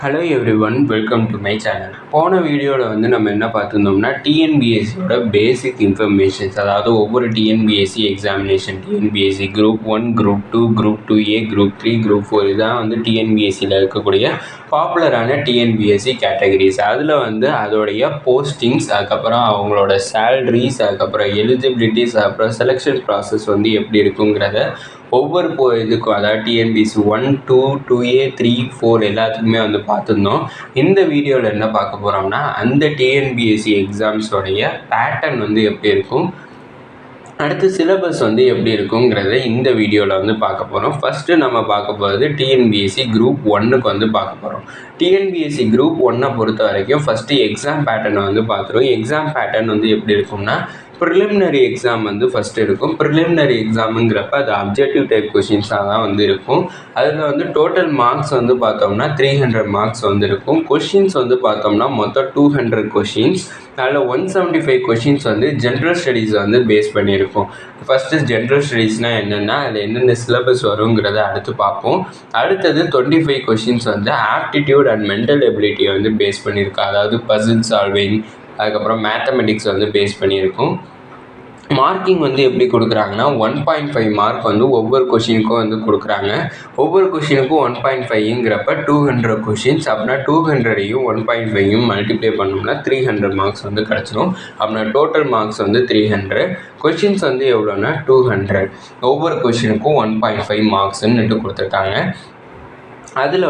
Hello everyone, welcome to my channel. போன வீடியோவில் நம்ம என்ன பார்த்துருந்தோம்னா டிஎன்பிஎஸ்சியோட பேசிக் இன்ஃபர்மேஷன்ஸ், அதாவது ஒவ்வொரு TNPSC examination, TNPSC group 1, group 2, group 2A, group 3, group 4 இதான் டிஎன்பிஎஸ்சியில் இருக்கக்கூடிய பாப்புலரான டிஎன்பிஎஸ்சி கேட்டகரிஸ். அதில் அதோடைய போஸ்டிங்ஸ், அதுக்கப்புறம் அவங்களோட சேலரிஸ், அதுக்கப்புறம் எலிஜிபிலிட்டிஸ், அதுக்கப்புறம் செலெக்ஷன் ப்ராசஸ் எப்படி இருக்குங்கிறத ஒவ்வொரு இதுக்கும், அதாவது டிஎன்பிஎஸ்சி 1, 2, 2A, 3, 4 எல்லாத்துக்குமே பார்த்துருந்தோம். இந்த வீடியோவில் என்ன பார்க்க போகிறோம்னா அந்த டிஎன்பிஎஸ்சி எக்ஸாம்ஸோடைய பேட்டர்ன் எப்படி இருக்கும், அடுத்து சிலபஸ் எப்படி இருக்குங்கிறத இந்த வீடியோவில் பார்க்க போகிறோம். ஃபஸ்ட்டு நம்ம பார்க்க போகிறது டிஎன்பிஎஸ்சி குரூப் 1க்கு பார்க்க போகிறோம். டிஎன்பிஎஸ்சி குரூப் 1 பொறுத்த வரைக்கும் ஃபஸ்ட்டு எக்ஸாம் பேட்டர்னை பார்த்துருவோம். எக்ஸாம் பேட்டர்ன் எப்படி இருக்கும்னா ப்ரிலிமினரி எக்ஸாம் ஃபஸ்ட்டு இருக்கும். ப்ரிலிமினரி எக்ஸாமுங்கிறப்ப அது அப்ஜெக்டிவ் டைப் கொஷின்ஸாக தான் இருக்கும். அதில் டோட்டல் மார்க்ஸ் பார்த்தோம்னா 300 மார்க்ஸ் இருக்கும். கொஷின்ஸ் பார்த்தோம்னா மொத்தம் 200 கொஷின்ஸ். அதில் 175 கொஷின்ஸ் ஜென்ரல் ஸ்டடீஸ் பேஸ் பண்ணியிருக்கும். ஃபஸ்ட்டு ஜென்ரல் ஸ்டடீஸ்னால் என்னென்னா அதில் என்னென்ன சிலபஸ் வருங்கிறத அடுத்து பார்ப்போம். அடுத்தது 25 கொஷின்ஸ் ஆப்டிடியூட் அண்ட் மென்டல் எபிலிட்டியை பேஸ் பண்ணியிருக்கோம். அதாவது பசில் சால்விங், அதுக்கப்புறம் மேத்தமெட்டிக்ஸ் பேஸ் பண்ணியிருக்கும். மார்க்கிங் எப்படி கொடுக்குறாங்கன்னா 1.5 மார்க் ஒவ்வொரு கொஷினுக்கும் கொடுக்குறாங்க. ஒவ்வொரு கொஷினுக்கும் 1.5ங்கிறப்ப 200 கொஷின்ஸ். அப்படின்னா 200ஐயும் 1.5ஐயும் மல்டிப்ளை பண்ணோம்னா 300 மார்க்ஸ் கிடச்சிரும். அப்படின்னா டோட்டல் மார்க்ஸ் 300, கொஷின்ஸ் எவ்வளோன்னா 200. ஒவ்வொரு கொஷினுக்கும் 1.5 மார்க்ஸ்ன்னு கொடுத்துருக்காங்க. அதில்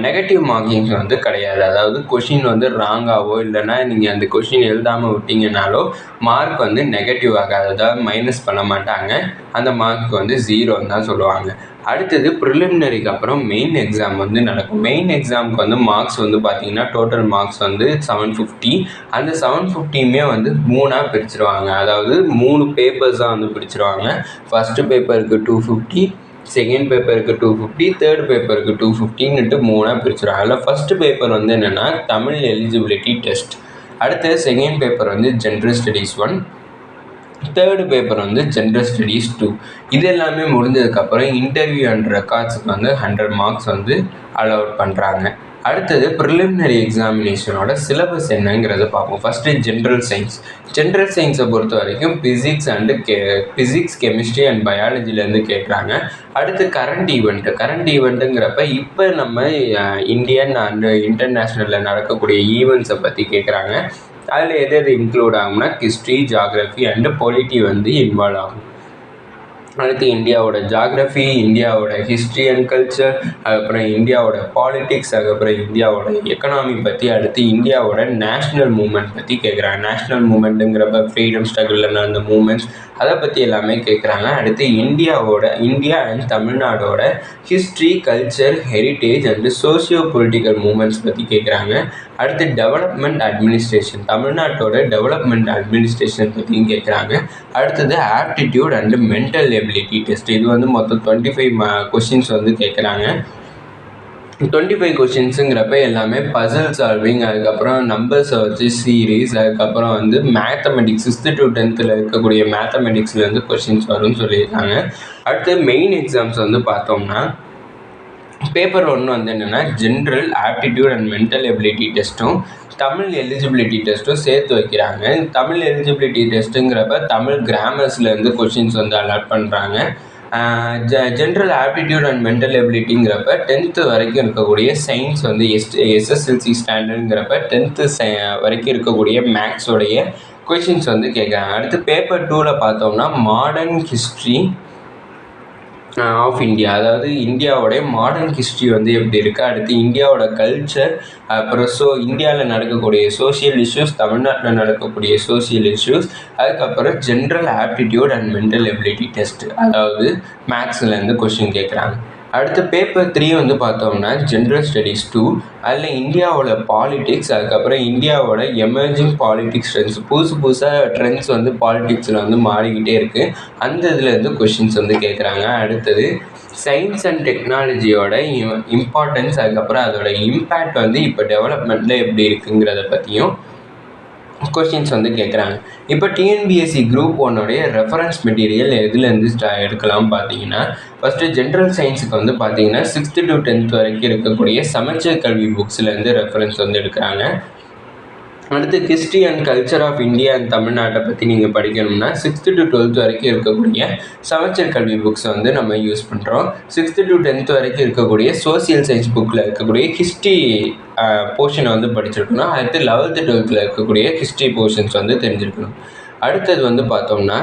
நெகட்டிவ் மார்க்கிங்ஸ் கிடையாது. அதாவது கொஷின் ராங்காவோ இல்லைன்னா நீங்கள் அந்த கொஷின் எழுதாமல் விட்டீங்கனாலோ மார்க் நெகட்டிவ் ஆகாது, அதாவது மைனஸ் பண்ண மாட்டாங்க. அந்த மார்க் 0ன்னு தான் சொல்லுவாங்க. அடுத்தது ப்ரிலிமினரிக்கு அப்புறம் மெயின் எக்ஸாம் நடக்கும். மெயின் எக்ஸாமுக்கு மார்க்ஸ் பார்த்தீங்கன்னா டோட்டல் மார்க்ஸ் 750. அந்த 750மே 3ஆக பிரிச்சிருவாங்க. அதாவது 3 பேப்பர்ஸ் தான் பிரிச்சிருவாங்க. ஃபஸ்ட்டு பேப்பருக்கு 250, செகண்ட் பேப்பருக்கு 250, தேர்ட் பேப்பருக்கு 250ன்னுட்டு 3ஆக பிரிச்சிடும். அதில் ஃபஸ்ட்டு பேப்பர் என்னென்னா தமிழ் எலிஜிபிலிட்டி டெஸ்ட். அடுத்தது second paper general studies 1, third paper general studies 2. இது எல்லாமே முடிஞ்சதுக்கப்புறம் இன்டர்வியூ அண்ட் ரெக்கார்ட்ஸுக்கு 100 மார்க்ஸ் அலோட் பண்ணுறாங்க. அடுத்தது ப்ரிலிமினரி எக்ஸாமினேஷனோட சிலபஸ் என்னங்கிறத பார்ப்போம். First general science. ஜென்ரல் சயின்ஸை பொறுத்த வரைக்கும் ஃபிசிக்ஸ், கெமிஸ்ட்ரி அண்ட் பயாலஜிலேருந்து கேட்குறாங்க. அடுத்து கரண்ட் ஈவெண்ட்டுங்கிறப்ப இப்போ நம்ம இந்தியன் அண்ட் இன்டர்நேஷ்னலில் நடக்கக்கூடிய ஈவெண்ட்ஸை பற்றி கேட்குறாங்க. அதில் எது இன்க்ளூட் ஆகும்னா history, geography and polity involve ஆகும். அடுத்து இந்தியாவோட ஜியாகிரஃபி, இந்தியாவோட ஹிஸ்ட்ரி அண்ட் கல்ச்சர், அதுக்கப்புறம் இந்தியாவோட பாலிட்டிக்ஸ், அதுக்கப்புறம் இந்தியாவோட எக்கனாமி பற்றி, அடுத்து இந்தியாவோட நேஷ்னல் மூமெண்ட் பற்றி கேட்குறாங்க. நேஷ்னல் மூமெண்ட்டுங்கிறப்ப ஃப்ரீடம் ஸ்ட்ரகிளில் நடந்த மூமெண்ட்ஸ் அதை பற்றி எல்லாமே கேட்குறாங்க. அடுத்து இந்தியா அண்ட் தமிழ்நாடோட history, culture, heritage and socio political movements பற்றி கேட்குறாங்க. அடுத்து டெவலப்மெண்ட் அட்மினிஸ்ட்ரேஷன், தமிழ்நாட்டோட டெவலப்மெண்ட் அட்மினிஸ்ட்ரேஷன் பற்றியும் கேட்குறாங்க. அடுத்தது aptitude and mental ability test. இது மொத்தம் 25 கொஷின்ஸ் கேட்குறாங்க. 25 கொஷின்ஸுங்கிறப்ப எல்லாமே பசில் சால்விங், அதுக்கப்புறம் நம்பர்ஸை வச்சு சீரீஸ், அதுக்கப்புறம் மேத்தமெட்டிக்ஸ் 6th to 10th இருக்கக்கூடிய மேத்தமெட்டிக்ஸ்லேருந்து கொஷின்ஸ் வரும்னு சொல்லியிருக்காங்க. அடுத்து மெயின் எக்ஸாம்ஸ் பார்த்தோம்னா பேப்பர் 1 என்னென்னா general aptitude and mental ability டெஸ்ட்டும் தமிழ் எலிஜிபிலிட்டி டெஸ்ட்டும் சேர்த்து வைக்கிறாங்க. தமிழ் எலிஜிபிலிட்டி டெஸ்ட்டுங்கிறப்ப தமிழ் கிராமர்ஸ்லேருந்து கொஷின்ஸ் அலாட் பண்ணுறாங்க. ஜென்ரல் ஆப்டிடியூட் அண்ட் மென்டல் எபிலிட்டிங்கிறப்ப 10th வரைக்கும் இருக்கக்கூடிய சயின்ஸ் எஸ்எஸ்எல்சி ஸ்டாண்டர்டுங்கிறப்ப 10th வரைக்கும் இருக்கக்கூடிய மேக்ஸோடைய கொஷின்ஸ் கேட்குறாங்க. அடுத்து பேப்பர் 2ல் பார்த்தோம்னா மாடர்ன் ஹிஸ்ட்ரி ஆஃப் இந்தியா, அதாவது இந்தியாவோடைய மாடர்ன் ஹிஸ்ட்ரி எப்படி இருக்குது, அடுத்து இந்தியாவோட கல்ச்சர், அப்புறம் இந்தியாவில் நடக்கக்கூடிய சோஷியல் இஷ்யூஸ், தமிழ்நாட்டில் நடக்கக்கூடிய சோஷியல் இஷ்யூஸ், அதுக்கப்புறம் general aptitude and mental ability test, அதாவது மேக்ஸ்லேருந்து கொஷின் கேட்குறாங்க. அடுத்து பேப்பர் 3 பார்த்தோம்னா ஜென்ரல் ஸ்டடீஸ் 2. அதில் இந்தியாவோட பாலிட்டிக்ஸ், அதுக்கப்புறம் இந்தியாவோட எமர்ஜிங் பாலிட்டிக்ஸ் ட்ரெண்ட்ஸ், புதுசாக ட்ரெண்ட்ஸ் பாலிட்டிக்ஸில் மாறிக்கிட்டே இருக்குது. அந்த இதுலேருந்து கொஷின்ஸ் கேட்குறாங்க. அடுத்தது சயின்ஸ் அண்ட் டெக்னாலஜியோட இம்பார்ட்டன்ஸ், அதுக்கப்புறம் அதோட இம்பேக்ட் இப்போ டெவலப்மெண்ட்டில் எப்படி இருக்குங்கிறத பற்றியும் கொஷின்ஸ் வந்து கேட்குறாங்க. இப்போ டிஎன்பிஎஸ்சி குரூப் 1 ரெஃபரன்ஸ் மெட்டீரியல் எதுலேருந்து எடுக்கலாம் பார்த்தீங்கன்னா, ஃபஸ்ட்டு ஜென்ரல் சயின்ஸுக்கு வந்து பார்த்தீங்கன்னா 6th to 10th வரைக்கும் இருக்கக்கூடிய சமச்சீர் கல்வி புக்ஸ்லேருந்து ரெஃபரன்ஸ் வந்து எடுக்கிறாங்க. அடுத்து history and culture of India and தமிழ்நாட்டை பற்றி நீங்கள் படிக்கணும்னா 6th to 12th வரைக்கும் இருக்கக்கூடிய சமச்சீர் கல்வி புக்ஸை வந்து நம்ம யூஸ் பண்ணுறோம். 6th to 10th வரைக்கும் இருக்கக்கூடிய சோசியல் சயின்ஸ் புக்கில் இருக்கக்கூடிய ஹிஸ்ட்ரி போர்ஷனை வந்து படிச்சிருக்கணும். அடுத்து 11th 12th இருக்கக்கூடிய ஹிஸ்ட்ரி போர்ஷன்ஸ் வந்து தெரிஞ்சிருக்கணும். அடுத்தது வந்து பார்த்தோம்னா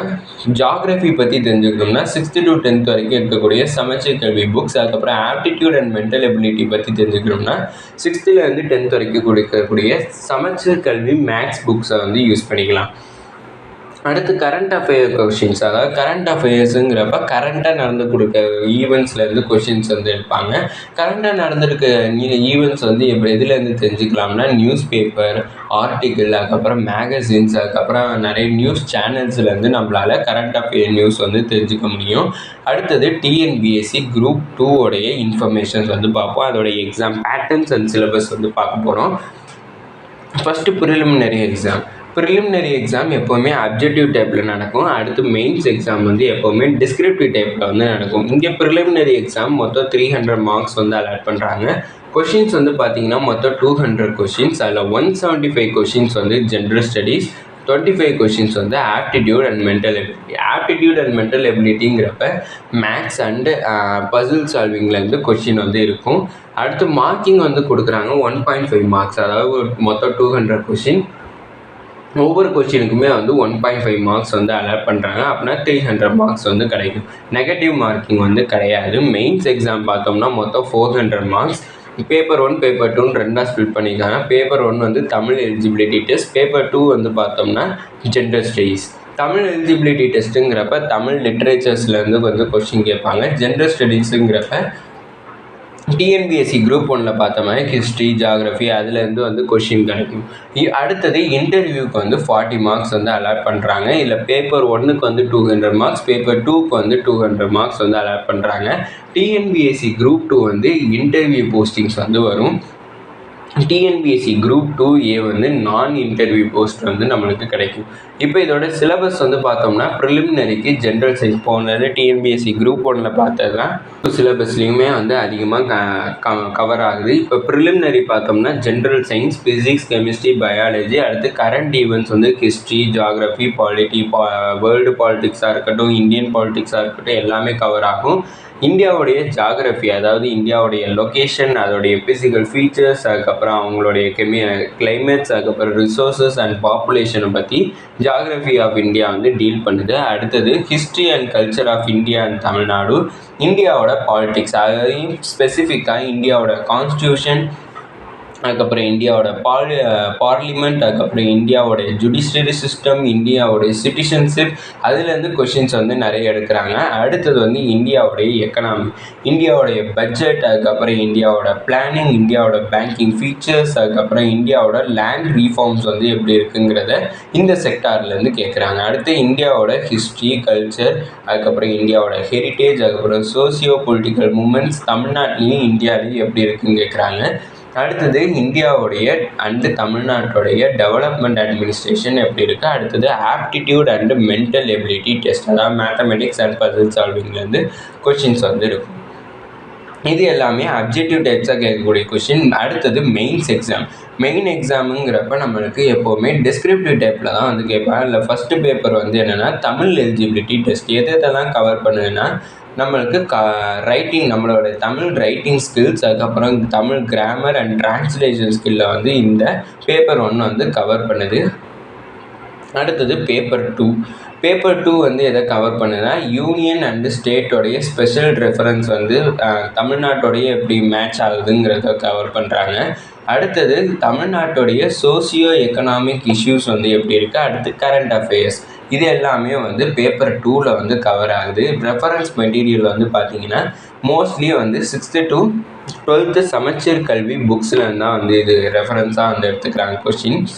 ஜாகிரஃபி பற்றி தெரிஞ்சுக்கணும்னா 6th to 10th வரைக்கும் இருக்கக்கூடிய சமச்சீர் கல்வி புக்ஸ், அதுக்கப்புறம் ஆப்டிடியூட் அண்ட் மென்டல் எபிலிட்டி பற்றி தெரிஞ்சுக்கணும்னா 6th-10th வரைக்கும் கொடுக்கக்கூடிய சமச்சீர் கல்வி மேக்ஸ் புக்ஸை வந்து யூஸ் பண்ணிக்கலாம். அடுத்து கரண்ட் அஃபேர் கொஷின்ஸ், அதாவது கரண்ட் அஃபேர்ஸுங்கிறப்ப கரண்ட்டாக நடந்து கொடுக்க ஈவெண்ட்ஸ்லேருந்து கொஷின்ஸ் வந்து எடுப்பாங்க. கரண்ட்டாக நடந்திருக்க ஈவெண்ட்ஸ் வந்து எதுலேருந்து தெரிஞ்சுக்கலாம்னா நியூஸ் பேப்பர், ஆர்டிக்கிள், அதுக்கப்புறம் மேகசின்ஸ், அதுக்கப்புறம் நிறைய நியூஸ் சேனல்ஸ்லேருந்து நம்மளால் கரண்ட் அஃபேர் நியூஸ் வந்து தெரிஞ்சுக்க முடியும். அடுத்தது டிஎன்பிஎஸ்சி குரூப் 2 இன்ஃபர்மேஷன்ஸ் வந்து பார்ப்போம். அதோடைய எக்ஸாம் பேட்டர்ன்ஸ் அண்ட் சிலபஸ் வந்து பார்க்க போகிறோம். ஃபஸ்ட்டு ப்ரிலிமினரி எக்ஸாம் எப்போவுமே அப்ஜெக்டிவ் டைப்பில் நடக்கும். அடுத்து மெயின்ஸ் எக்ஸாம் வந்து எப்போவுமே டிஸ்கிரிப்டிவ் டைப்பில் வந்து நடக்கும். இங்கே ப்ரிலிமினரி எக்ஸாம் மொத்தம் 300 மார்க்ஸ் வந்து அலாட் பண்ணுறாங்க. கொஷின்ஸ் வந்து பார்த்தீங்கன்னா மொத்தம் 200 கொஷின்ஸ். அதில் 175 கொஷின்ஸ் வந்து ஜென்ரல் ஸ்டடீஸ், 25 கொஷின்ஸ் வந்து aptitude and mental ability. Aptitude and mental எபிலிட்டிங்கிறப்ப மேக்ஸ் அண்டு பசில் சால்விங்லேருந்து கொஷின் வந்து இருக்கும். அடுத்து மார்க்கிங் வந்து கொடுக்குறாங்க 1.5 மார்க்ஸ், அதாவது மொத்தம் 200 கொஷின். ஒவ்வொரு கொஸ்டினுக்குமே வந்து 1.5 மார்க்ஸ் வந்து அலாட் பண்ணுறாங்க. அப்படின்னா 300 மார்க்ஸ் வந்து கிடைக்கும். நெகட்டிவ் மார்க்கிங் வந்து கிடையாது. மெயின்ஸ் எக்ஸாம் பார்த்தோம்னா மொத்தம் 400 மார்க்ஸ். பேப்பர் 1 பேப்பர் 2 ரெண்டாக ஸ்பிளிட் பண்ணியிருக்காங்க. பேப்பர் 1 வந்து தமிழ் எலிஜிபிலிட்டி டெஸ்ட், பேப்பர் 2 வந்து பார்த்தோம்னா ஜென்ரல் ஸ்டடீஸ். தமிழ் எலிஜிபிலிட்டி டெஸ்ட்டுங்கிறப்ப தமிழ் லிட்ரேச்சர்ஸ்லேருந்து வந்து கொஸ்டின் கேட்பாங்க. ஜென்ரல் ஸ்டடீஸுங்கிறப்ப டிஎன்பிஎஸ்சி குரூப் 1 பார்த்த மாதிரி ஹிஸ்ட்ரி, ஜாகிரஃபி அதுலேருந்து வந்து கொஷின் கிடைக்கும். அடுத்தது இன்டர்வியூக்கு வந்து 40 மார்க்ஸ் வந்து அலாட் பண்ணுறாங்க. இல்லை பேப்பர் 1க்கு வந்து 200 மார்க்ஸ், பேப்பர் 2க்கு வந்து 200 மார்க்ஸ் வந்து அலாட் பண்ணுறாங்க. டிஎன்பிஎஸ்சி குரூப் 2 வந்து இன்டர்வியூ போஸ்டிங்ஸ் வந்து வரும். டிஎன்பிஎஸ்சி குரூப் 2A வந்து நான் இன்டர்வியூ போஸ்ட் வந்து நம்மளுக்கு கிடைக்கும். இப்போ இதோட சிலபஸ் வந்து பார்த்தோம்னா ப்ரிலிமினரிக்கு ஜென்ரல் சயின்ஸ் போனது டிஎன்பிஎஸ்சி குரூப் 1 பார்த்தது தான் சிலபஸ்லேயுமே வந்து அதிகமாக கவர் ஆகுது. இப்போ ப்ரிலிமினரி பார்த்தோம்னா general science, physics, chemistry, biology, அடுத்து கரண்ட் ஈவெண்ட்ஸ் வந்து ஹிஸ்ட்ரி, ஜாகிரஃபி, பாலிட்டி, வேர்ல்டு பாலிட்டிக்ஸாக இருக்கட்டும், இந்தியன் பாலிட்டிக்ஸாக இருக்கட்டும் எல்லாமே கவர் ஆகும். இந்தியாவுடைய ஜாகிரஃபி, அதாவது இந்தியாவுடைய லொக்கேஷன், அதோடைய ஃபிசிக்கல் ஃபீச்சர்ஸ், அதுக்கப்புறம் அவங்களுடைய கிளைமேட்ஸ், அதுக்கப்புறம் ரிசோர்ஸஸ் அண்ட் பாப்புலேஷனை பற்றி ஜாகிரஃபி ஆஃப் இந்தியா வந்து டீல் பண்ணுது. அடுத்தது history and culture of India and Tamil Nadu, இந்தியாவோட பாலிட்டிக்ஸ், அதையும் ஸ்பெசிஃபிக்காக இந்தியாவோட கான்ஸ்டியூஷன், அதுக்கப்புறம் இந்தியாவோட பார்லிமெண்ட், அதுக்கப்புறம் இந்தியாவோட ஜுடிஷியரி சிஸ்டம், இந்தியாவோடைய சிட்டிசன்ஷிப், அதுலேருந்து கொஷின்ஸ் வந்து நிறைய எடுக்கிறாங்க. அடுத்தது வந்து இந்தியாவுடைய எக்கனாமி, இந்தியாவுடைய பட்ஜெட், அதுக்கப்புறம் இந்தியாவோட பிளானிங், இந்தியாவோட பேங்கிங் ஃபீச்சர்ஸ், அதுக்கப்புறம் இந்தியாவோட லேண்ட் ரீஃபார்ம்ஸ் வந்து எப்படி இருக்குங்கிறத இந்த செக்டார்லேருந்து கேட்குறாங்க. அடுத்து இந்தியாவோட ஹிஸ்ட்ரி, கல்ச்சர், அதுக்கப்புறம் இந்தியாவோட ஹெரிட்டேஜ், அதுக்கப்புறம் சோசியோ பொலிட்டிக்கல் மூமெண்ட்ஸ் தமிழ்நாட்டிலையும் இந்தியாவிலையும் எப்படி இருக்குன்னு கேட்குறாங்க. அடுத்தது இந்தியாவுடைய அண்டு தமிழ்நாட்டுடைய டெவலப்மெண்ட் அட்மினிஸ்ட்ரேஷன் எப்படி இருக்குது. அடுத்தது aptitude and mental ability test, அதாவது மேத்தமெட்டிக்ஸ் அண்ட் பசில் சால்விங்லேருந்து கொஷின்ஸ் வந்து இருக்கும். இது எல்லாமே அப்ஜெக்டிவ் டைப்ஸாக கேட்கக்கூடிய கொஷின். அடுத்தது மெயின் எக்ஸாமுங்கிறப்ப நம்மளுக்கு எப்போவுமே டிஸ்கிரிப்டிவ் டைப்பில் தான் வந்து கேட்பாங்க. இல்லை ஃபஸ்ட்டு பேப்பர் வந்து என்னென்னா தமிழ் எலிஜிபிலிட்டி டெஸ்ட் எதெல்லாம் கவர் பண்ணுதுன்னா நம்மளுக்கு ரைட்டிங், நம்மளோட தமிழ் ரைட்டிங் ஸ்கில்ஸ், அதுக்கப்புறம் தமிழ் கிராமர் அண்ட் டிரான்ஸ்லேஷன் ஸ்கில்லை வந்து இந்த பேப்பர் 1 வந்து கவர் பண்ணுது. அடுத்தது பேப்பர் 2 வந்து எதை கவர் பண்ணுதுன்னா யூனியன் அண்டு ஸ்டேட்டோடைய ஸ்பெஷல் ரெஃபரன்ஸ் வந்து தமிழ்நாட்டோடைய எப்படி மேட்ச் ஆகுதுங்கிறத கவர் பண்ணுறாங்க. அடுத்தது தமிழ்நாட்டுடைய சோசியோ எக்கனாமிக் இஷ்யூஸ் வந்து எப்படி இருக்குது. அடுத்து கரண்ட் அஃபேர்ஸ், இது எல்லாமே வந்து பேப்பர் 2ல் வந்து கவர் ஆகுது. ரெஃபரன்ஸ் மெட்டீரியல் வந்து பார்த்திங்கன்னா மோஸ்ட்லி வந்து 6th to 12th சமச்சீர் கல்வி புக்ஸில் தான் வந்து இது ரெஃபரன்ஸாக வந்து எடுத்துக்கிறாங்க கொஷின்ஸ்.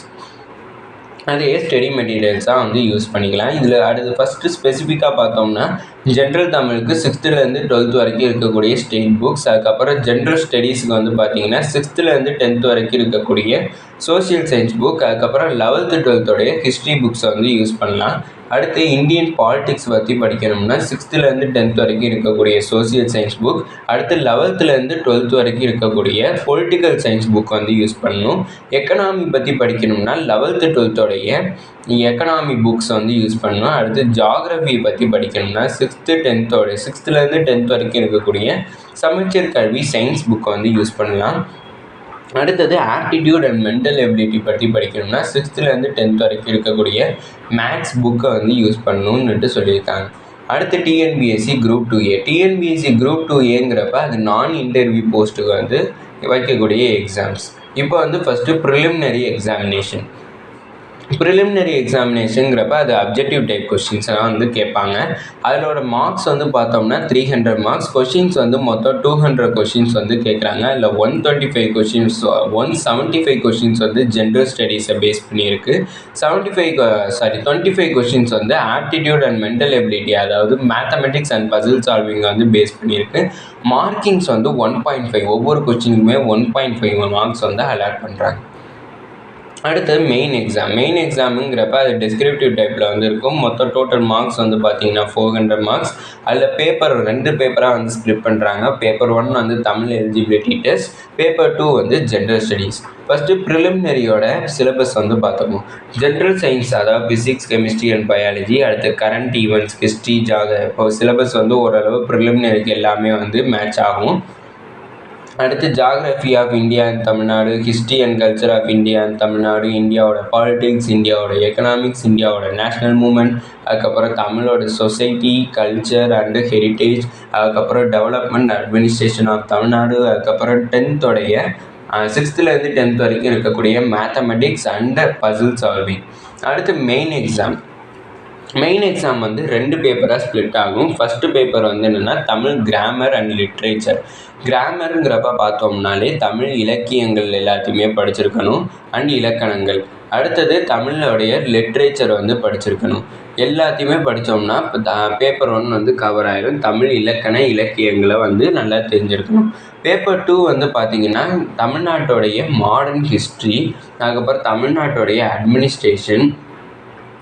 அதே ஸ்டடி மெட்டீரியல்ஸாக வந்து யூஸ் பண்ணிக்கலாம். இதில் அடுத்து ஃபஸ்ட்டு ஸ்பெசிஃபிக்காக பார்த்தோம்னா ஜென்ரல் தமிழுக்கு 6th-லேருந்து 12th வரைக்கும் இருக்கக்கூடிய ஸ்டேட் புக்ஸ், அதுக்கப்புறம் ஜென்ரல் ஸ்டடீஸுக்கு வந்து பார்த்தீங்கன்னா 6th-லேருந்து 10th வரைக்கும் இருக்கக்கூடிய சோஷியல் சயின்ஸ் புக், அதுக்கப்புறம் 11th 12th ஹிஸ்ட்ரி புக்ஸை வந்து யூஸ் பண்ணலாம். அடுத்து இந்தியன் பாலிடிக்ஸ் பற்றி படிக்கணும்னா 6th-லேருந்து 10th வரைக்கும் இருக்கக்கூடிய சோஷியல் சயின்ஸ் புக், அடுத்து 11th-லேருந்து 12th வரைக்கும் இருக்கக்கூடிய பொலிட்டிக்கல் சயின்ஸ் புக் வந்து யூஸ் பண்ணணும். எக்கனாமி பற்றி படிக்கணும்னா 11th 12th எக்கனாமி புக்ஸ் வந்து யூஸ் பண்ணணும். அடுத்து ஜாகிரஃபி பற்றி படிக்கணும்னா 6th-10th 10th வரைக்கும் இருக்கக்கூடிய சமச்சீர் கல்வி சயின்ஸ் புக்கை வந்து யூஸ் பண்ணலாம். அடுத்தது ஆப்டிடியூட் அண்ட் மென்டல் எபிலிட்டி பற்றி படிக்கணும்னா 6th-லேருந்து 10th வரைக்கும் இருக்கக்கூடிய மேக்ஸ் புக்கை வந்து யூஸ் பண்ணணும்னுட்டு சொல்லியிருக்காங்க. அடுத்து TNPSC group 2A. TNPSC group 2Aங்கிறப்ப அது நான் இன்டர்வியூ போஸ்ட்டுக்கு வந்து வைக்கக்கூடிய எக்ஸாம்ஸ். இப்போ வந்து ஃபஸ்ட்டு ப்ரிலிமினரி எக்ஸாமினேஷன். ப்ரிலிமினரி எக்ஸாமினேஷனுங்கிறப்ப அது அப்ஜெக்டிவ் டைப் கொஸ்டின்ஸ்லாம் வந்து கேட்பாங்க. அதோட மார்க்ஸ் வந்து பார்த்தோம்னா 300 மார்க்ஸ். கொஷின்ஸ் வந்து மொத்தம் 200 கொஷின்ஸ் வந்து கேட்குறாங்க. அதில் 125 கொஷின்ஸ் வந்து ஜென்ரல் ஸ்டடீஸை பேஸ் பண்ணியிருக்கு. 25 கொஷின்ஸ் வந்து ஆப்டிடியூட் அண்ட் மென்டல் எபிலிட்டி, அதாவது மேத்தமெட்டிக்ஸ் அண்ட் பசில் சால்விங்கை வந்து பேஸ் பண்ணியிருக்கு. மார்க்கிங்ஸ் வந்து 1.5, ஒவ்வொரு கொஸ்டினுக்குமே 1.5 மார்க்ஸ் வந்து அலாட் பண்ணுறாங்க. அடுத்தது மெயின் எக்ஸாமுங்கிறப்ப அது டிஸ்கிரிப்டிவ் டைப்பில் வந்து இருக்கும். மொத்தம் டோட்டல் மார்க்ஸ் வந்து பார்த்தீங்கன்னா 400 மார்க்ஸ். அதில் பேப்பர் 2 பேப்பராக வந்து ஸ்ப்ளிட் பண்ணுறாங்க. பேப்பர் 1 வந்து தமிழ் எலிஜிபிலிட்டி டெஸ்ட், பேப்பர் 2 வந்து ஜென்ரல் ஸ்டடீஸ். ஃபஸ்ட்டு ப்ரிலிமினரியோட சிலபஸ் வந்து பார்த்தோம். ஜென்ரல் சயின்ஸ், அதாவது ஃபிசிக்ஸ், கெமிஸ்ட்ரி அண்ட் பயாலஜி. அடுத்து கரண்ட் ஈவெண்ட்ஸ், ஹிஸ்ட்ரி, இப்போ சிலபஸ் வந்து ஓரளவு ப்ரிலிமினரிக்கு எல்லாமே வந்து மேட்ச் ஆகும். அடுத்து geography of India and Tamil Nadu, history and culture of India and Tamil Nadu, இந்தியாவோட பாலிடிக்ஸ், இந்தியாவோட எக்கனாமிக்ஸ், இந்தியாவோட நேஷ்னல் மூமெண்ட், அதுக்கப்புறம் தமிழோட சொசைட்டி, கல்ச்சர் அண்டு ஹெரிட்டேஜ், அதுக்கப்புறம் டெவலப்மெண்ட் அட்மினிஸ்ட்ரேஷன் ஆஃப் தமிழ்நாடு, அதுக்கப்புறம் 6th-லேருந்து 10th வரைக்கும் இருக்கக்கூடிய மேத்தமெட்டிக்ஸ் அண்ட் பசில் சால்விங். அடுத்து மெயின் எக்ஸாம் வந்து 2 பேப்பராக ஸ்ப்ளிட் ஆகும். ஃபஸ்ட்டு பேப்பர் வந்து என்னென்னா தமிழ் கிராமர் அண்ட் லிட்ரேச்சர். கிராமருங்கிறப்ப பார்த்தோம்னாலே தமிழ் இலக்கியங்கள் எல்லாத்தையுமே படிச்சிருக்கணும் அண்ட் இலக்கணங்கள். அடுத்தது தமிழோடைய லிட்ரேச்சர் வந்து படிச்சிருக்கணும். எல்லாத்தையுமே படித்தோம்னா பேப்பர் 1 வந்து கவர் ஆயிடும். தமிழ் இலக்கியங்களை வந்து நல்லா தெரிஞ்சிருக்கணும். பேப்பர் 2 வந்து பார்த்திங்கன்னா தமிழ்நாட்டோடைய மாடர்ன் ஹிஸ்ட்ரி, அதுக்கப்புறம் தமிழ்நாட்டோடைய அட்மினிஸ்ட்ரேஷன்,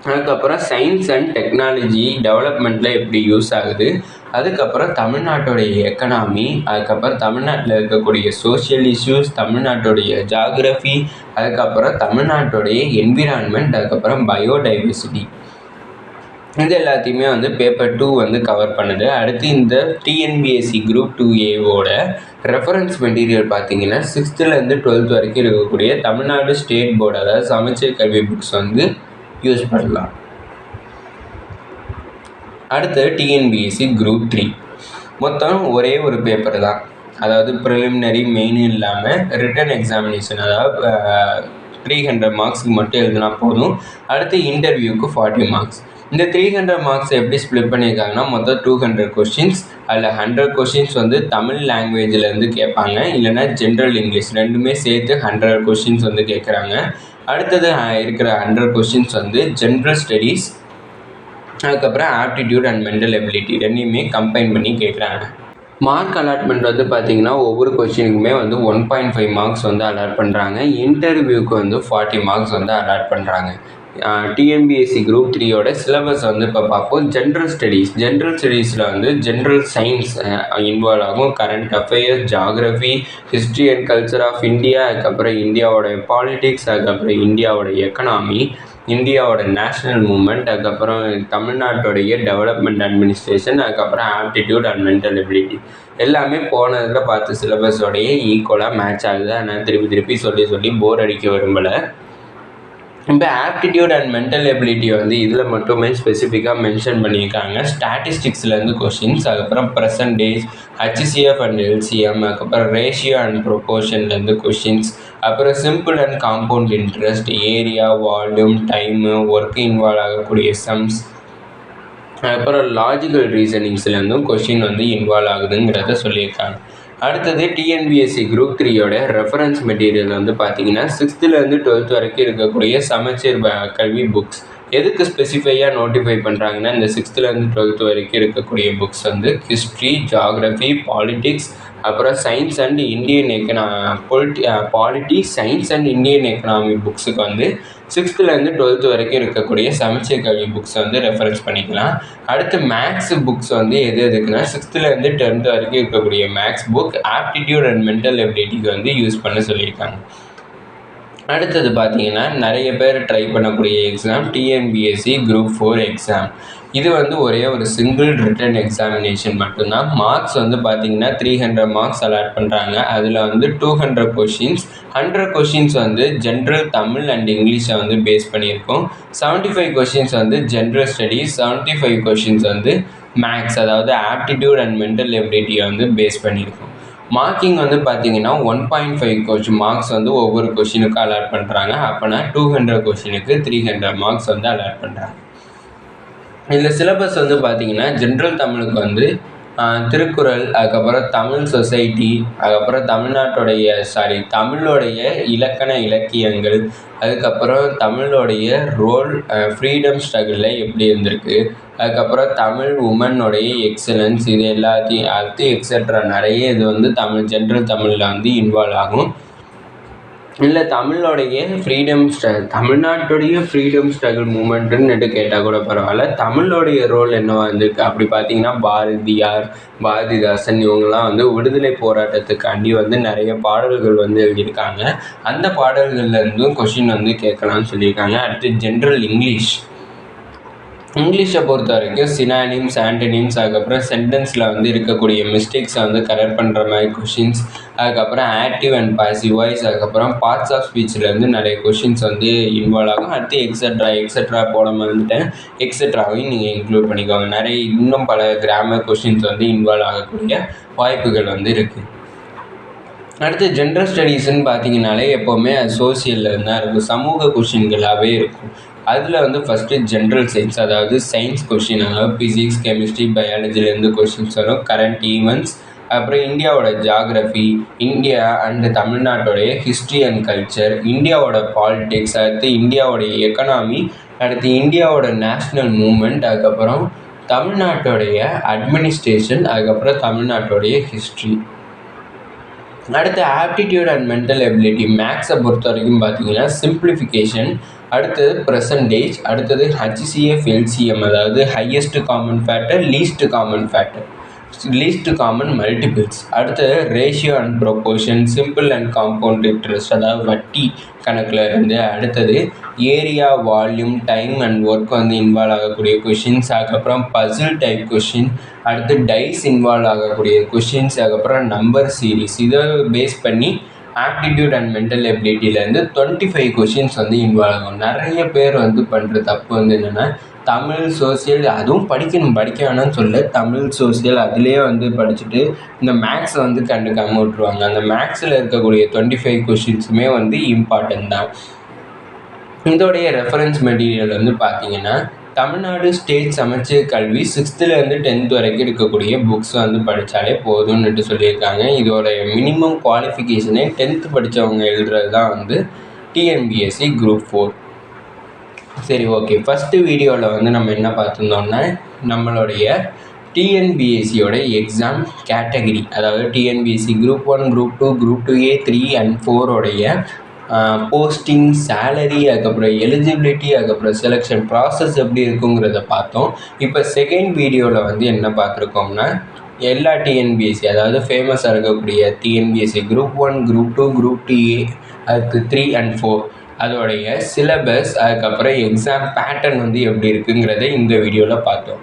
அதுக்கப்புறம் சயின்ஸ் அண்ட் டெக்னாலஜி டெவலப்மெண்ட்டில் எப்படி யூஸ் ஆகுது, அதுக்கப்புறம் தமிழ்நாட்டோடைய எக்கனாமி, அதுக்கப்புறம் தமிழ்நாட்டில் இருக்கக்கூடிய சோஷியல் இஷ்யூஸ், தமிழ்நாட்டோடைய ஜாகிரஃபி, அதுக்கப்புறம் தமிழ்நாட்டோடைய என்விரான்மெண்ட், அதுக்கப்புறம் பயோடைவர்சிட்டி. இது எல்லாத்தையுமே வந்து பேப்பர் 2 வந்து கவர் பண்ணுது. அடுத்து இந்த டிஎன்பிஎஸ்சி குரூப் 2Aவோட ரெஃபரன்ஸ் மெட்டீரியல் பார்த்தீங்கன்னா 6th-லேருந்து 12th வரைக்கும் இருக்கக்கூடிய தமிழ்நாடு ஸ்டேட் போர்டு, அதாவது சமச்சீர் கல்வி புக்ஸ் வந்து யூஸ் பண்ணலாம். அடுத்து டிஎன்பிஎஸ்சி குரூப் 3. மொத்தம் ஒரே ஒரு பேப்பர் தான், அதாவது ப்ரிலிமினரி மெயின் இல்லாமல் ரிட்டன் எக்ஸாமினேஷன், அதாவது 300 மார்க்ஸுக்கு மட்டும் எழுதினா போதும். அடுத்து இன்டர்வியூக்கு 40 மார்க்ஸ். இந்த 300 மார்க்ஸ் எப்படி ஸ்ப்ளிட் பண்ணியிருக்காங்கன்னா மொத்தம் 200 கொஷின்ஸ். அதில் 100 கொஷின்ஸ் வந்து தமிழ் லாங்குவேஜிலேருந்து கேட்பாங்க, இல்லைனா ஜென்ரல் இங்கிலீஷ், ரெண்டுமே சேர்த்து 100 கொஷின்ஸ் வந்து கேட்குறாங்க. அடுத்தது இருக்கிற 100 கொஷின்ஸ் வந்து ஜென்ரல் ஸ்டடீஸ், அதுக்கப்புறம் ஆப்டிடியூட் அண்ட் மென்டல் எபிலிட்டி ரெண்டையுமே கம்பைன் பண்ணி கேட்குறாங்க. மார்க் அலாட்மெண்ட் வந்து பார்த்திங்கன்னா ஒவ்வொரு கொஷினுக்குமே வந்து 1.5 மார்க்ஸ் வந்து அலாட் பண்ணுறாங்க. இன்டர்வியூக்கு வந்து 40 மார்க்ஸ் வந்து அலாட் பண்ணுறாங்க. டிஎன்பிஎஸ்சி குரூப் 3யோட சிலபஸ் வந்து இப்போ பார்ப்போம். ஜென்ரல் ஸ்டடீஸில் வந்து ஜென்ரல் சயின்ஸ் இன்வால்வ் ஆகும். Current affairs, geography, history and culture of India, அதுக்கப்புறம் இந்தியாவோட பாலிடிக்ஸ், அதுக்கப்புறம் இந்தியாவோட எக்கனாமி, இந்தியாவோட நேஷ்னல் மூமெண்ட், அதுக்கப்புறம் தமிழ்நாட்டோடைய டெவலப்மெண்ட் அட்மினிஸ்ட்ரேஷன், அதுக்கப்புறம் ஆப்டிடியூட் அண்ட் மென்டல் எபிலிட்டி எல்லாமே போனதில் பார்த்து சிலபஸோடைய ஈக்குவலாக மேட்ச் ஆகுது. ஆனால் திருப்பி சொல்லி போர் அடிக்க விரும்பலை. இப்போ ஆப்டிடியூட் அண்ட் மென்டல் எபிலிட்டி வந்து இதில் மட்டுமே ஸ்பெசிஃபிக்காக மென்ஷன் பண்ணியிருக்காங்க. ஸ்டாட்டிஸ்டிக்ஸ்லேருந்து கொஷின்ஸ், அதுக்கப்புறம் பர்சன்டேஜ், HCF அண்ட் LCM, அதுக்கப்புறம் ரேஷியோ அண்ட் ப்ரொபோர்ஷன்லேருந்து கொஷின்ஸ், அப்புறம் simple and compound interest, area, volume, time, work involve ஆகக்கூடிய சம்ஸ், அதுக்கப்புறம் லாஜிக்கல் ரீசனிங்ஸ்லேருந்தும் கொஷின் வந்து இன்வால்வ் ஆகுதுங்கிறத சொல்லியிருக்காங்க. அடுத்தது டிஎன்பிஎஸ்சி குரூப் 3யோட ரெஃபரன்ஸ் மெட்டீரியல் வந்து பார்த்தீங்கன்னா 6th-லேருந்து 12th வரைக்கும் இருக்கக்கூடிய சமச்சீர் கல்வி புக்ஸ். எதுக்கு ஸ்பெசிஃபையாக நோட்டிஃபை பண்ணுறாங்கன்னா, இந்த 6th-லேருந்து 12th வரைக்கும் இருக்கக்கூடிய புக்ஸ் வந்து ஹிஸ்ட்ரி, ஜியாகிரஃபி, பாலிட்டிக்ஸ், அப்புறம் science and Indian polity, science and Indian economy புக்ஸுக்கு வந்து 6th-லேருந்து 12th வரைக்கும் இருக்கக்கூடிய சமச்சீர் கல்வி புக்ஸ் வந்து ரெஃபரன்ஸ் பண்ணிக்கலாம். அடுத்து மேக்ஸ் புக்ஸ் வந்து எதுக்குன்னா 6th-லேருந்து 10th வரைக்கும் இருக்கக்கூடிய maths book aptitude and mental எபிலிட்டிக்கு வந்து யூஸ் பண்ண சொல்லியிருக்காங்க. அடுத்தது பார்த்தீங்கன்னா நிறைய பேர் ட்ரை பண்ணக்கூடிய எக்ஸாம் டிஎன்பிஎஸ்சி குரூப் 4 எக்ஸாம். இது வந்து ஒரே ஒரு சிங்கிள் ரிட்டன் எக்ஸாமினேஷன் மட்டும்தான். மார்க்ஸ் வந்து பார்த்தீங்கன்னா 300 மார்க்ஸ் அலாட் பண்ணுறாங்க. அதில் வந்து 200 கொஷின்ஸ், 100 கொஷின்ஸ் வந்து ஜென்ரல் தமிழ் அண்ட் இங்கிலீஷை வந்து பேஸ் பண்ணியிருக்கோம். 75 கொஷின்ஸ் வந்து ஜென்ரல் ஸ்டடீஸ், 75 கொஷின்ஸ் வந்து மேக்ஸ், அதாவது ஆப்டிடியூட் அண்ட் மென்டல் எபிலிட்டியை வந்து பேஸ் பண்ணியிருக்கோம். மார்க்கிங் வந்து பார்த்தீங்கன்னா 1.5 மார்க்ஸ் வந்து ஒவ்வொரு கொஷினுக்கும் அலாட் பண்ணுறாங்க. அப்போனா 200 கொஷினுக்கு 300 மார்க்ஸ் வந்து அலாட் பண்ணுறாங்க. இதில் சிலபஸ் வந்து பார்த்தீங்கன்னா ஜென்ரல் தமிழுக்கு வந்து திருக்குறள், அதுக்கப்புறம் தமிழ் சொசைட்டி, அதுக்கப்புறம் தமிழோடைய இலக்கண இலக்கியங்கள், அதுக்கப்புறம் தமிழோடைய ரோல் ஃப்ரீடம் ஸ்ட்ரகிளில் எப்படி இருந்திருக்கு, அதுக்கப்புறம் தமிழ் உமனுடைய எக்ஸலன்ஸ், இது எல்லாத்தையும் அடுத்து எக்ஸட்ரா நிறைய இது வந்து ஜென்ரல் தமிழில் வந்து இன்வால்வ் ஆகும். இல்லை தமிழ்நாட்டுடைய ஃப்ரீடம் ஸ்ட்ரகிள் மூமெண்ட்டுன்னு கேட்டால் கூட பரவாயில்ல. தமிழோடைய ரோல் என்னவா இருந்திருக்கு அப்படி பார்த்தீங்கன்னா பாரதியார், பாரதிதாசன் இவங்கெல்லாம் வந்து விடுதலை போராட்டத்துக்காண்டி வந்து நிறைய பாடல்கள் வந்து எழுதியிருக்காங்க. அந்த பாடல்கள்லேருந்தும் கொஷின் வந்து கேட்கலாம்னு சொல்லியிருக்காங்க. அடுத்து ஜென்ரல் இங்கிலீஷை பொறுத்த வரைக்கும் சினானிம்ஸ், ஆன்டனிம்ஸ், அதுக்கப்புறம் சென்டென்ஸில் வந்து இருக்கக்கூடிய மிஸ்டேக்ஸை வந்து கரெக்ட் பண்ணுற மாதிரி கொஷின்ஸ், அதுக்கப்புறம் ஆக்டிவ் அண்ட் பாசிவ் வாய்ஸ், அதுக்கப்புறம் பார்ட்ஸ் ஆஃப் ஸ்பீச்சிலேருந்து நிறைய கொஷின்ஸ் வந்து இன்வால்வ் ஆகும். அடுத்து எக்ஸட்ரா போட மறந்துட்டேன், எக்ஸட்ராவையும் நீங்கள் இன்க்ளூட் பண்ணிக்கோங்க. நிறைய இன்னும் பல கிராமர் கொஷின்ஸ் வந்து இன்வால்வ் ஆகக்கூடிய வாய்ப்புகள் வந்து இருக்குது. அடுத்து ஜென்ரல் ஸ்டடீஸ்ன்னு பார்த்தீங்கன்னாலே எப்போவுமே அது சோசியலில் தான் இருக்கும், சமூக கொஷின்களாகவே இருக்கும். அதில் வந்து ஃபஸ்ட்டு ஜென்ரல் சயின்ஸ், அதாவது சயின்ஸ் கொஷின், அதாவது ஃபிசிக்ஸ், கெமிஸ்ட்ரி, பயாலஜிலேருந்து கொஷின்ஸ் வரும். கரண்ட் ஈவெண்ட்ஸ், அப்புறம் இந்தியாவோட ஜியாகிரஃபி, இந்தியா அண்டு தமிழ்நாட்டோடைய ஹிஸ்ட்ரி அண்ட் கல்ச்சர், இந்தியாவோட பாலிட்டிக்ஸ், அடுத்து இந்தியாவோடைய எக்கனாமி, அடுத்து இந்தியாவோட நேஷ்னல் மூமெண்ட், அதுக்கப்புறம் தமிழ்நாட்டோடைய அட்மினிஸ்ட்ரேஷன், அதுக்கப்புறம் தமிழ்நாட்டோடைய ஹிஸ்ட்ரி. அடுத்து ஆப்டிடியூட் அண்ட் மென்டல் எபிலிட்டி, மேக்ஸை பொறுத்த வரைக்கும் பார்த்தீங்கன்னா சிம்பிளிஃபிகேஷன், அடுத்தது பர்சன்டேஜ், அடுத்தது HCF LCM, அதாவது highest common factor, least common multiples, அடுத்தது ratio and proportion, simple and compound interest, அதாவது வட்டி கணக்கில் இருந்து, அடுத்தது area, volume, time and work வந்து இன்வால்வ் ஆகக்கூடிய கொஷின்ஸ், அதுக்கப்புறம் பசில் டைப் கொஷின், அடுத்து டைஸ் இன்வால்வ் ஆகக்கூடிய கொஷின்ஸ், அதுக்கப்புறம் நம்பர் சீரீஸ். இதை பேஸ் பண்ணி ஆப்டிடியூட் அண்ட் மென்டல் எபிலிட்டியிலேருந்து 25 கொஷின்ஸ் வந்து இன்வால்வ் ஆகும். நிறைய பேர் வந்து பண்ணுற தப்பு வந்து என்னென்னா, தமிழ் சோசியல் அதுவும் படிக்க வேணாம்னு சொல்ல, தமிழ் சோசியல் அதிலே வந்து படிச்சுட்டு இந்த மேக்ஸை வந்து கண்டுக்காமல் விட்டுருவாங்க. அந்த மேக்ஸில் இருக்கக்கூடிய 25 கொஷின்ஸுமே வந்து இம்பார்ட்டன்ட் தான். இதோடைய ரெஃபரன்ஸ் மெட்டீரியல் வந்து பார்த்தீங்கன்னா தமிழ்நாடு ஸ்டேட் சமச்சீர் கல்வி 6th-லேருந்து 10th வரைக்கும் இருக்கக்கூடிய புக்ஸ் வந்து படித்தாலே போதும்னுட்டு சொல்லியிருக்காங்க. இதோட மினிமம் குவாலிஃபிகேஷனே 10th படித்தவங்க எழுதுறது தான் வந்து டிஎன்பிஎஸ்சி குரூப் 4. சரி, ஓகே. ஃபஸ்ட்டு வீடியோவில் வந்து நம்ம என்ன பார்த்துருந்தோம்னா, நம்மளுடைய டிஎன்பிஎஸ்சியோட எக்ஸாம் கேட்டகிரி, அதாவது TNPSC group 1, group 2, group 2A, 3 and 4 posting, salary, அதுக்கப்புறம் எலிஜிபிலிட்டி, அதுக்கப்புறம் செலெக்ஷன் ப்ராசஸ் எப்படி இருக்குங்கிறத பார்த்தோம். இப்போ செகண்ட் வீடியோவில் வந்து என்ன பார்த்துருக்கோம்னா, எல்லா டிஎன்பிஎஸ்சி, அதாவது ஃபேமஸாக இருக்கக்கூடிய TNPSC group 1, group 2, group 2A, அதுக்கு 3 and 4 அதோடைய சிலபஸ், அதுக்கப்புறம் எக்ஸாம் பேட்டர்ன் வந்து எப்படி இருக்குங்கிறத இந்த வீடியோவில் பார்த்தோம்.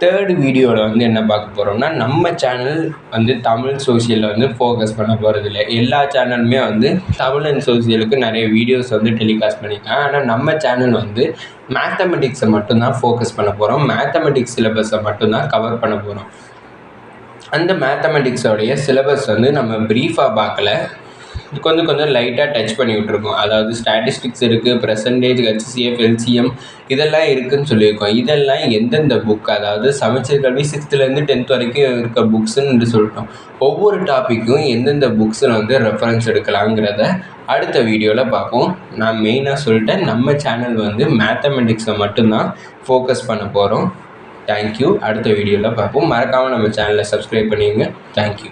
தேர்ட் வீடியோவில் வந்து என்ன பார்க்க போகிறோம்னா, நம்ம சேனல் வந்து தமிழ் சோசியலில் வந்து ஃபோக்கஸ் பண்ண போகிறதில்ல. எல்லா சேனலுமே வந்து தமிழ் அண்ட் சோசியலுக்கு நிறைய வீடியோஸ் வந்து டெலிகாஸ்ட் பண்ணியிருக்காங்க. ஆனால் நம்ம சேனல் வந்து மேத்தமெட்டிக்ஸை மட்டும்தான் ஃபோக்கஸ் பண்ண போகிறோம். மேத்தமெட்டிக்ஸ் சிலபஸை மட்டும்தான் கவர் பண்ண போகிறோம். அந்த மேத்தமெட்டிக்ஸோடைய சிலபஸ் வந்து நம்ம ப்ரீஃபாக பார்க்கல, கொஞ்சம் லைட்டாக டச் பண்ணி விட்டுருக்கோம். அதாவது ஸ்டாட்டிஸ்டிக்ஸ் இருக்குது, பெர்சன்டேஜ், HCF, LCM இதெல்லாம் இருக்குதுன்னு சொல்லியிருக்கோம். இதெல்லாம் எந்தெந்த புக், அதாவது சமச்சீர் கல்வி 6th-லேருந்து 10th வரைக்கும் இருக்க புக்ஸுன்னு சொல்லிட்டோம். ஒவ்வொரு டாப்பிக்கும் எந்தெந்த புக்ஸில் வந்து ரெஃபரன்ஸ் எடுக்கலாங்கிறத அடுத்த வீடியோவில் பார்ப்போம். நான் மெயினாக சொல்லிட்டேன், நம்ம சேனல் வந்து மேத்தமெட்டிக்ஸை மட்டும்தான் ஃபோக்கஸ் பண்ண போகிறோம். தேங்க்யூ. அடுத்த வீடியோவில் பார்ப்போம். மறக்காமல் நம்ம சேனலை சப்ஸ்கிரைப் பண்ணிடுங்க. தேங்க்யூ.